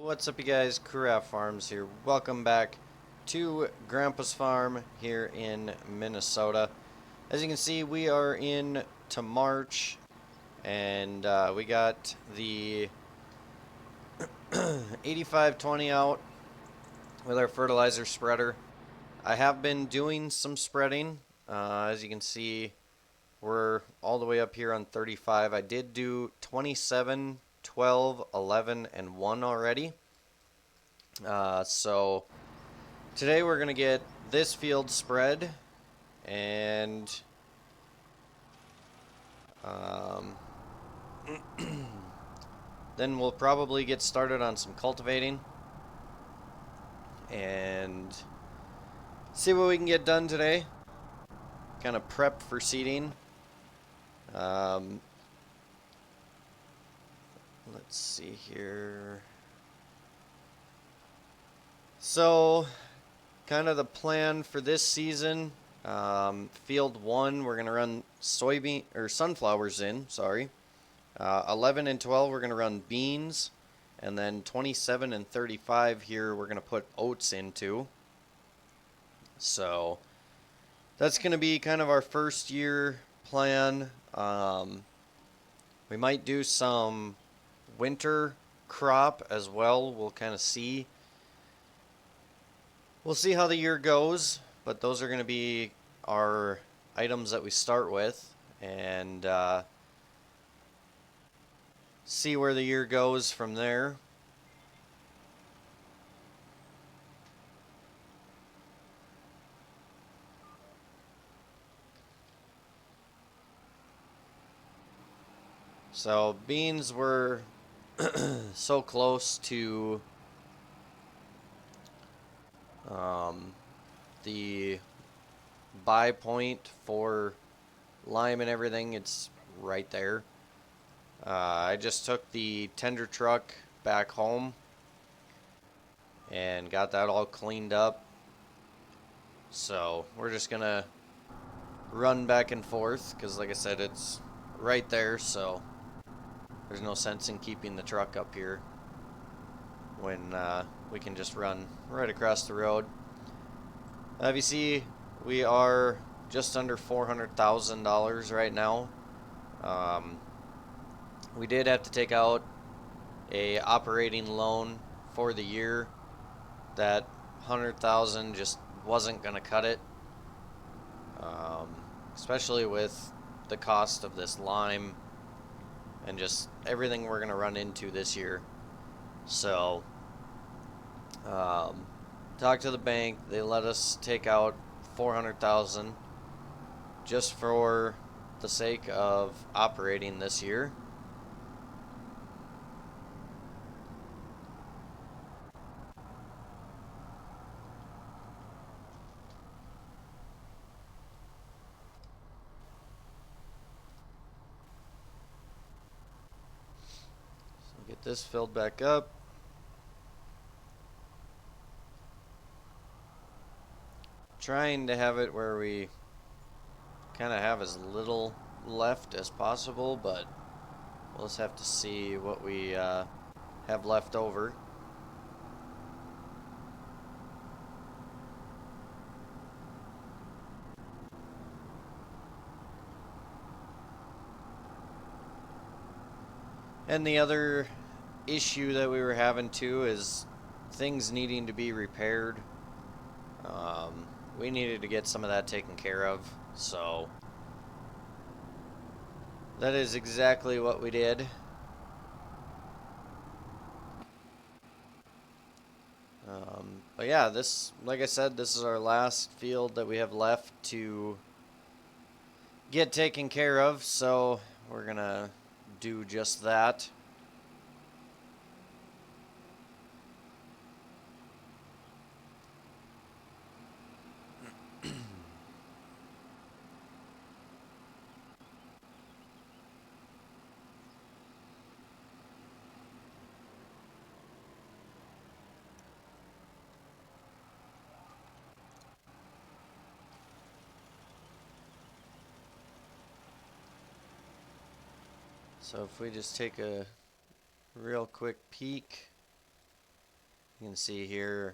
What's up, you guys? Craft Farms here. Welcome back to Grandpa's Farm here in Minnesota. As you can see, we are into March, and we got the 8520 out with our fertilizer spreader. I have been doing some spreading. As you can see, we're all the way up here on 35. I did do 27, 12, 11, and 1 already. So today we're going to get this field spread, and then we'll probably get started on some cultivating and see what we can get done today. Kind of prep for seeding. Let's see here. So, kind of the plan for this season, field 1, we're going to run sunflowers in, sorry. 11 and 12, we're going to run beans. And then 27 and 35 here, we're going to put oats into. So, that's going to be kind of our first year plan. We might do some winter crop as well. We'll kind of see. We'll see how the year goes, but those are going to be our items that we start with, and see where the year goes from there. So beans were so close to the buy point for lime and everything. It's right there. I just took the tender truck back home and got that all cleaned up. So we're just gonna run back and forth because, like I said, it's right there, so there's no sense in keeping the truck up here when we can just run right across the road. If you see, we are just under $400,000 right now. We did have to take out a operating loan for the year. That 100,000 just wasn't gonna cut it, especially with the cost of this lime and just everything we're gonna run into this year. So talked to the bank. They let us take out 400,000 just for the sake of operating this year. So get this filled back up. Trying to have it where we kind of have as little left as possible, but we'll just have to see what we have left over. And the other issue that we were having too is things needing to be repaired. We needed to get some of that taken care of, so that is exactly what we did. But yeah, this, like I said, this is our last field that we have left to get taken care of, so we're gonna do just that. So if we just take a real quick peek, You can see here,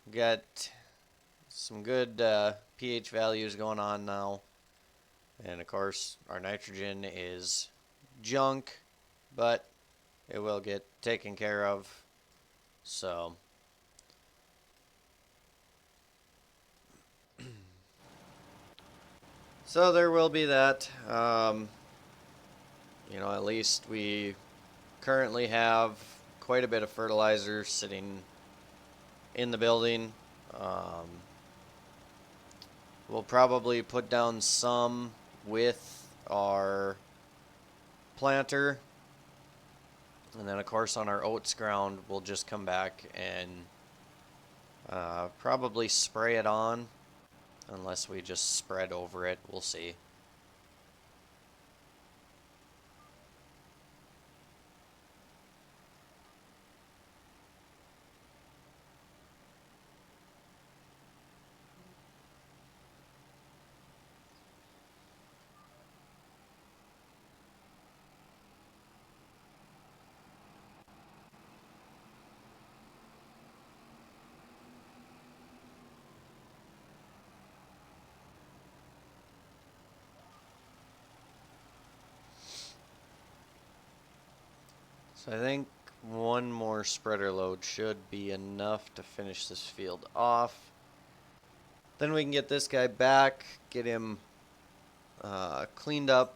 we got some good pH values going on now. And of course, our nitrogen is junk, but it will get taken care of. So there will be that. You know, at least we currently have quite a bit of fertilizer sitting in the building. We'll probably put down some with our planter, and then of course on our oats ground we'll just come back and probably spray it on, unless we just spread over it. We'll see. So I think one more spreader load should be enough to finish this field off. Then we can get this guy back, get him cleaned up.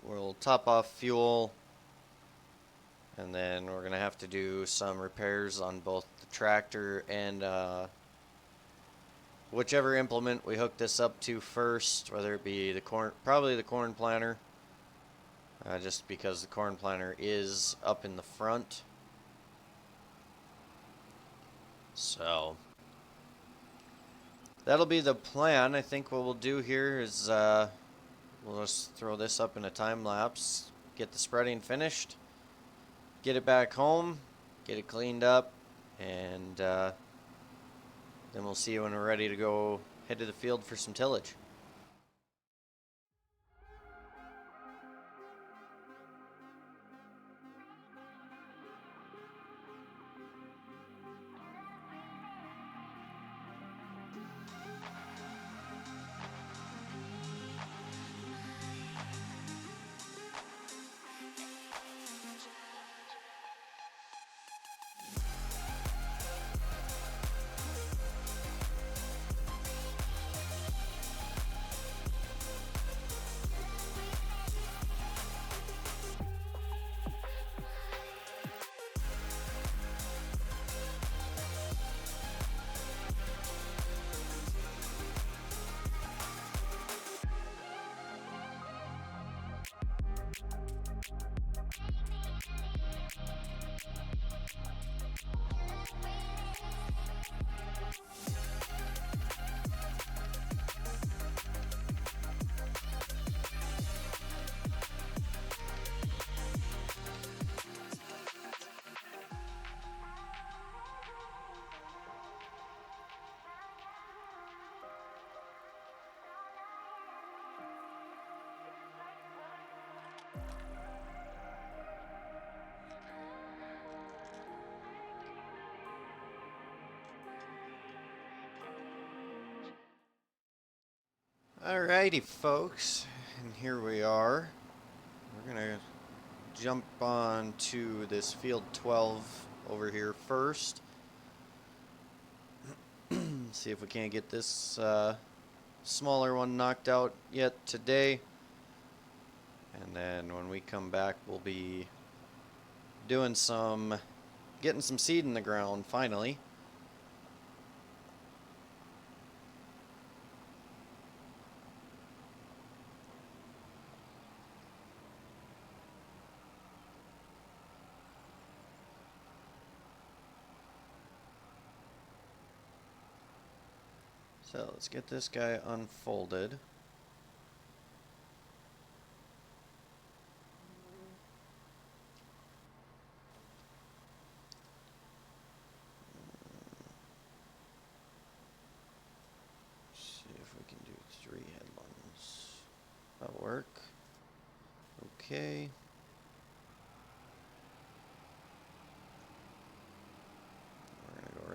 We'll top off fuel, and then we're going to have to do some repairs on both the tractor and whichever implement we hook this up to first, whether it be the corn, probably the corn planter. Just because the corn planter is up in the front. So that'll be the plan. I think what we'll do here is we'll just throw this up in a time lapse, get the spreading finished, get it back home, get it cleaned up, and then we'll see you when we're ready to go head to the field for some tillage. Alrighty, folks, and here we are. We're gonna jump on to this field 12 over here first. See if we can't get this smaller one knocked out yet today. And then when we come back, we'll be doing getting some seed in the ground finally. So let's get this guy unfolded. See if we can do 3 headlands. That'll work. Okay.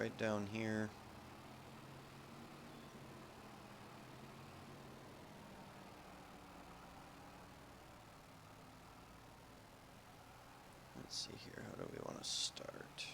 right down here. Let's see here, how do we want to start?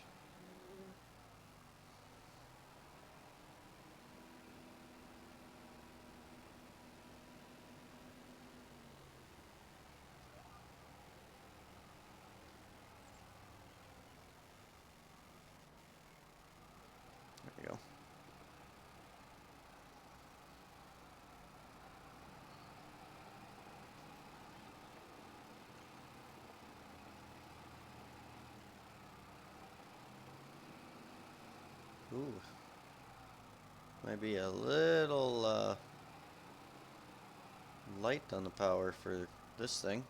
There we go. Ooh. Might be a little light on the power for this thing.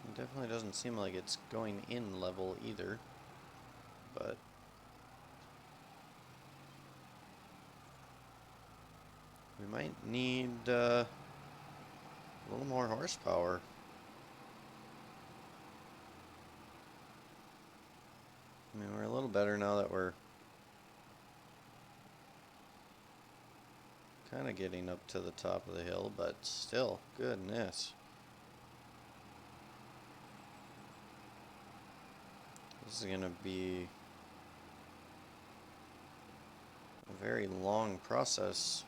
It definitely doesn't seem like it's going in level either, but we might need a little more horsepower. I mean, we're a little better now that we're kind of getting up to the top of the hill, but still, goodness. This is going to be a very long process.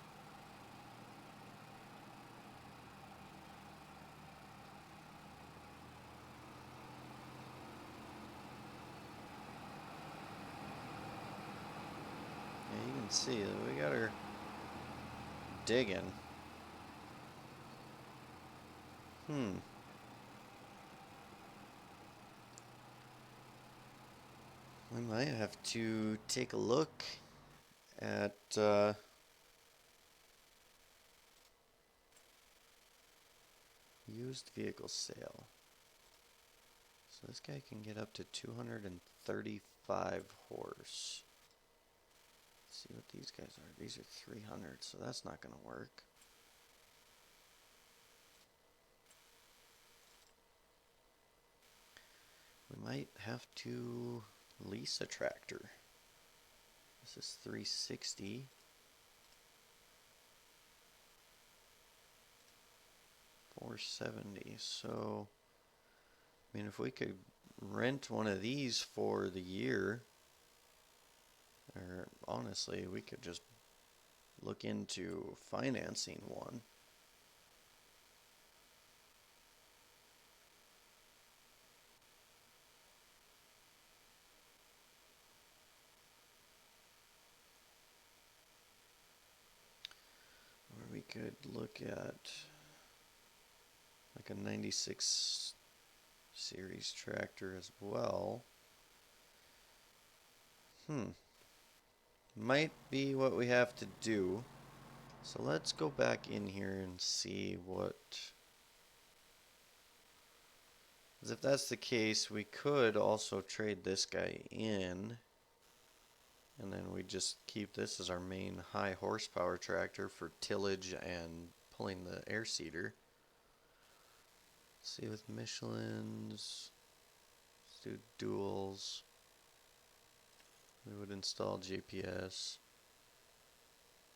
Yeah, you can see that we got her digging. We might have to take a look at used vehicle sale. So this guy can get up to 235 horse. Let's see what these guys are. These are 300, so that's not going to work. We might have to lease a tractor. This is 360. 470. So, I mean, if we could rent one of these for the year, or honestly, we could just look into financing one. Or we could look at like a 96 series tractor as well. Might be what we have to do. So let's go back in here and see what... Because if that's the case, we could also trade this guy in. And then we just keep this as our main high horsepower tractor for tillage and pulling the air seeder. Let's see with Michelin's, let's do duals. We would install GPS.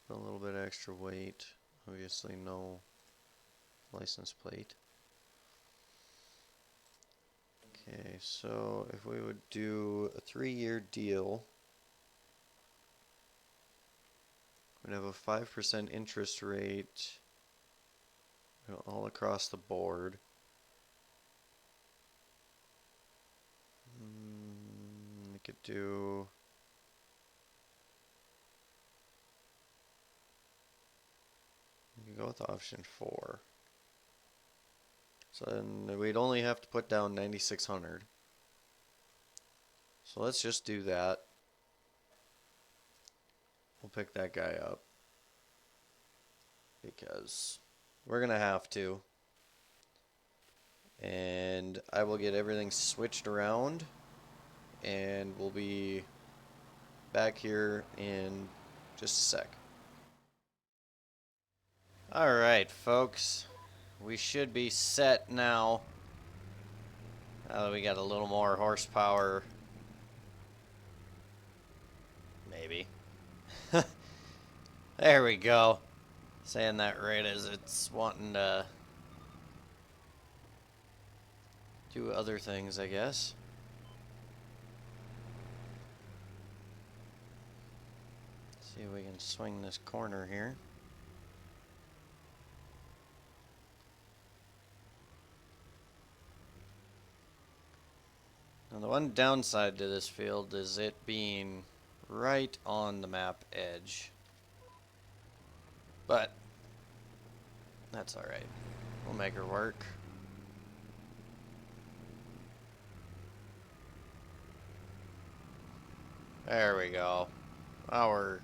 A little bit extra weight. Obviously no license plate. Okay, so if we would do a 3-year deal, we'd have a 5% interest rate all across the board. We could do... We could go with option 4. So then we'd only have to put down 9,600. So let's just do that. We'll pick that guy up because We're gonna have to. And I will get everything switched around, and we'll be back here in just a sec. Alright, folks. We should be set now. Now that we got a little more horsepower. Maybe. There we go. Saying that right as it's wanting to do other things, I guess. See if we can swing this corner here. Now the one downside to this field is it being right on the map edge. But that's alright. We'll make her work. There we go. Now we're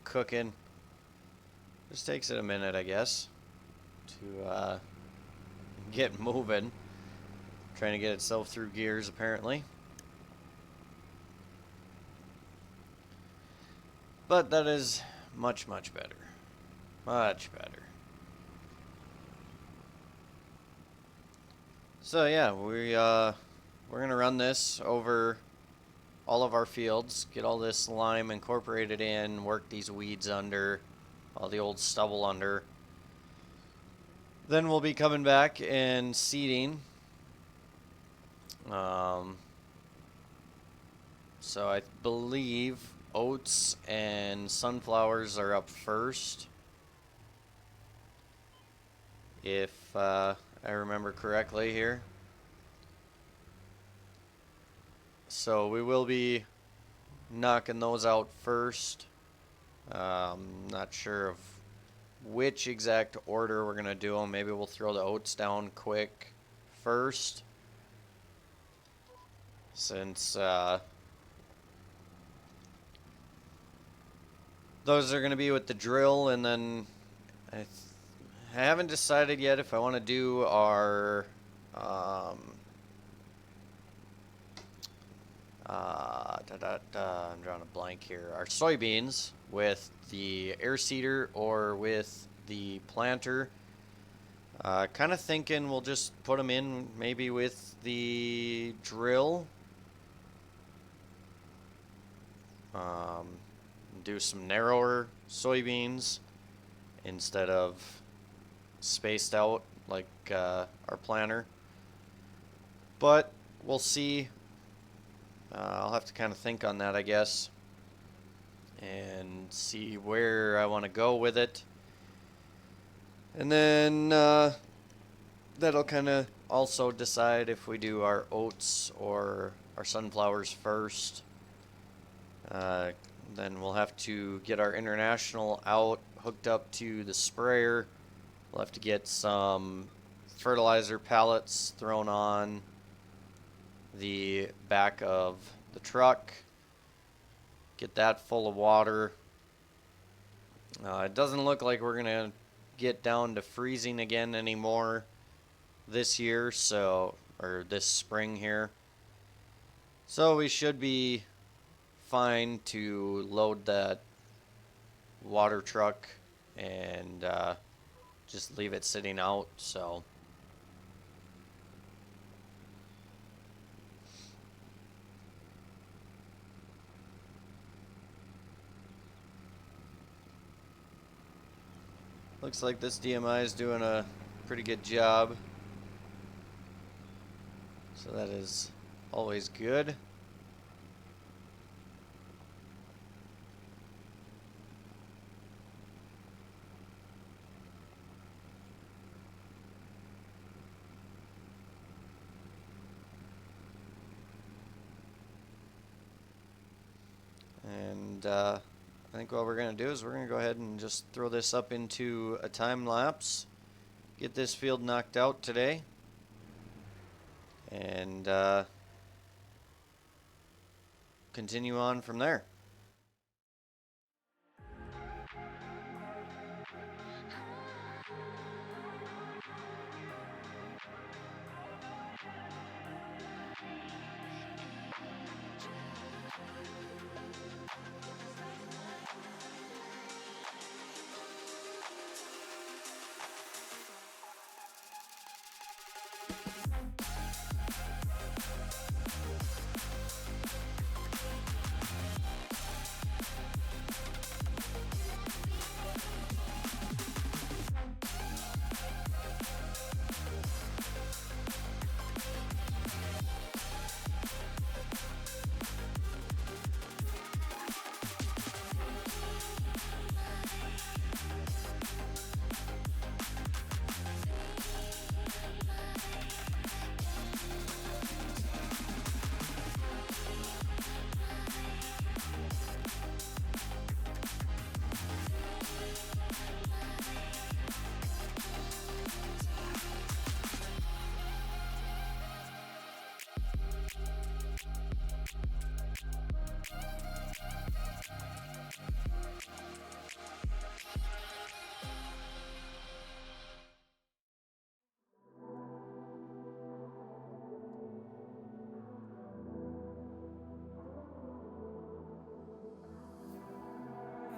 cooking. Just takes it a minute, I guess, to get moving. Trying to get itself through gears, apparently. But that is much, much better. Much better. So yeah, we're gonna run this over all of our fields, get all this lime incorporated in, work these weeds under, all the old stubble under. Then we'll be coming back and seeding. So I believe oats and sunflowers are up first, if I remember correctly here. So we will be knocking those out first. Not sure of which exact order we're gonna do them. Maybe we'll throw the oats down quick first, since those are gonna be with the drill, and then I haven't decided yet if I want to do our I'm drawing a blank here. Our soybeans with the air seeder or with the planter. Kind of thinking we'll just put them in maybe with the drill. Do some narrower soybeans instead of spaced out like our planter. But we'll see. I'll have to kind of think on that, I guess, and see where I want to go with it. And then that'll kind of also decide if we do our oats or our sunflowers first. Then we'll have to get our international out, hooked up to the sprayer. We'll have to get some fertilizer pallets thrown on the back of the truck, get that full of water. It doesn't look like we're gonna get down to freezing again anymore this year, or this spring here, so we should be fine to load that water truck and just leave it sitting out. So looks like this DMI is doing a pretty good job, so that is always good. And I think what we're going to do is we're going to go ahead and just throw this up into a time lapse, get this field knocked out today, and continue on from there.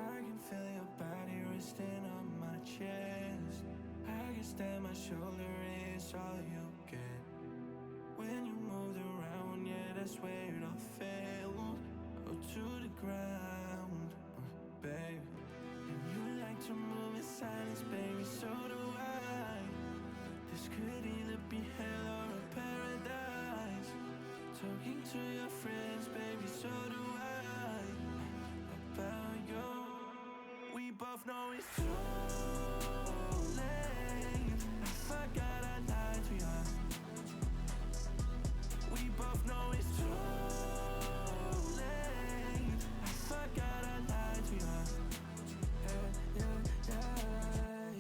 I can feel your body resting on my chest. I guess that my shoulder is all you get. When you moved around, yeah, that's where it all fell. Oh, to the ground, babe. And you like to move in silence, baby, so do I. This could either be hell or a paradise. Talking to your friends, baby, so do I. About you, we both know it's too late. I forgot I lied to you. We both know it's too late. I forgot I lied to you. Yeah, yeah, yeah.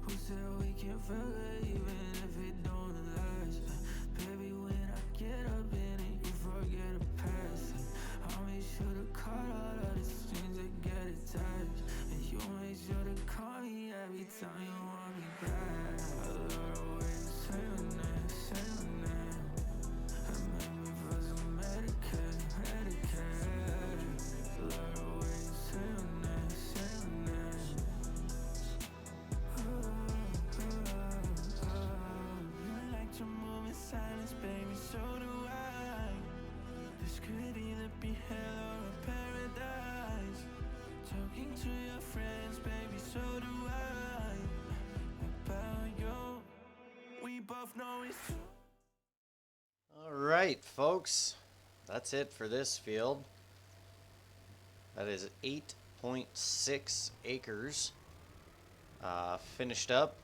Who said we can't forget even if it don't last? Baby, when I get up in it, you forget the past. I'll make sure to cut all of the strings that get attached. And you make sure to call me every time you want me back. I love the way you say my name, say my name. And make me feel so Medicaid, Medicaid. I love the way you say my name, say my name. You like to move in silence, baby, so do I. This could either be hell or a paradise. Talking to your friends, baby, so do I. About you, we both know it's true. Alright, folks. That's it for this field. That is 8.6 acres finished up.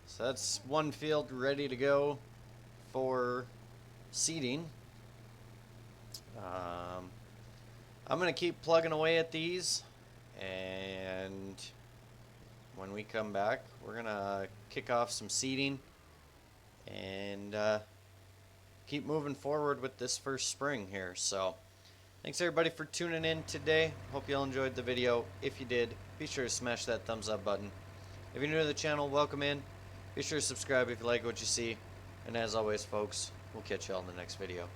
So that's one field ready to go for seeding. I'm going to keep plugging away at these, and when we come back, we're going to kick off some seeding and keep moving forward with this first spring here. So thanks everybody for tuning in today. Hope you all enjoyed the video. If you did, be sure to smash that thumbs up button. If you're new to the channel, welcome in. Be sure to subscribe if you like what you see. And as always, folks, we'll catch you all in the next video.